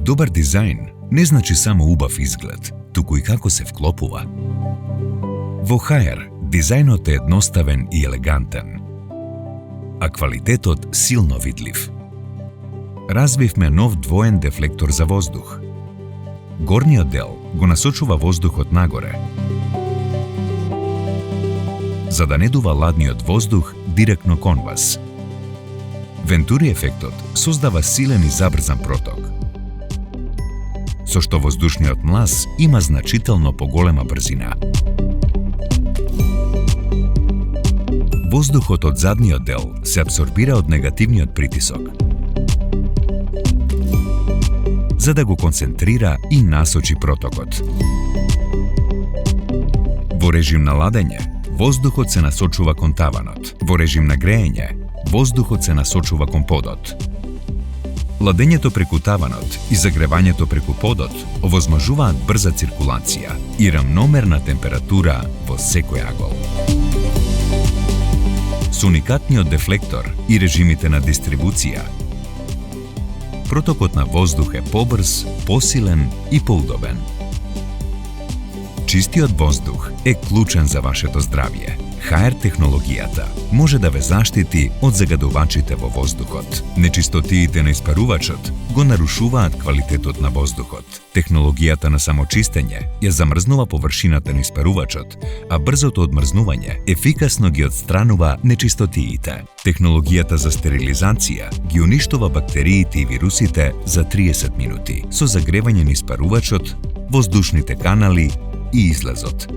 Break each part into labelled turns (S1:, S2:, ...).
S1: Добар дизајн не значи само убав изглед, туку и како се вклопува. Во HR, дизајнот е едноставен и елегантен, а квалитетот силно видлив. Развивме нов двоен дефлектор за воздух. Горниот дел го насочува воздухот нагоре, за да не дува ладниот воздух директно кон вас. Вентури ефектот создава силен и забрзан проток, со што воздушниот млаз има значително поголема брзина. Воздухот од задниот дел се апсорбира од негативниот притисок, за да го концентрира и насочи протокот. Во режим на ладење, воздухот се насочува кон таванот. Во режим на греење, воздухот се насочува кон подот. Ладењето преку таванот и загревањето преку подот овозможуваат брза циркулација и рамномерна температура во секој агол. Со уникатниот дефлектор и режимите на дистрибуција, протокот на воздух е побрз, посилен и поудобен. Чистиот воздух е клучен за вашето здравје. HR технологијата може да ве заштити од загадувачите во воздухот. Нечистотиите на испарувачот го нарушуваат квалитетот на воздухот. Технологијата на самочистење ја замрзнува површината на испарувачот, а брзото одмрзнување ефикасно ги отстранува нечистотиите. Технологијата за стерилизација ги уништува бактериите и вирусите за 30 минути со загревање на испарувачот, воздушните канали и излезот.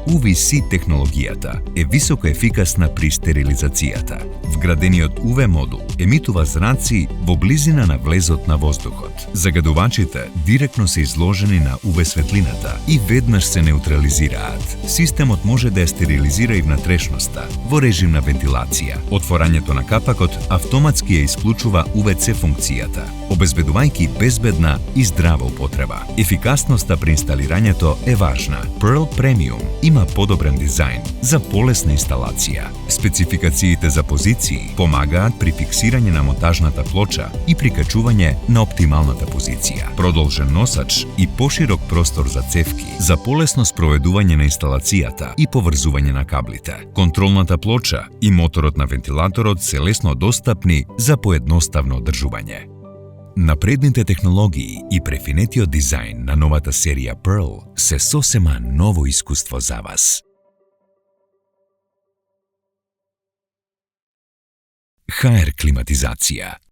S1: UV-C технологијата е високо ефикасна при стерилизацијата. Вградениот UV модул емитува зраци во близина на влезот на воздухот. Загадувачите директно се изложени на UV светлината и веднаш се неутрализираат. Системот може да ја стерилизира и внатрешноста во режим на вентилација. Отворањето на капакот автоматски ја исклучува UVC функцијата, обезбедувајќи безбедна и здрава употреба. Ефикасноста при инсталирањето е важна. Pearl Premium има подобрен дизајн за полесна инсталација. Спецификациите за позиции помагаат при фиксирање на монтажната плоча и прикачување на оптималната позиција. Продолжен носач и поширок простор за цевки за полесно спроведување на инсталацијата и поврзување на каблите. Контролната плоча и моторот на вентилаторот се лесно достапни за поедноставно одржување. Напредните технологии и префинетиот дизајн на новата серија Pearl се сосема ново искуство за вас. HR климатизација.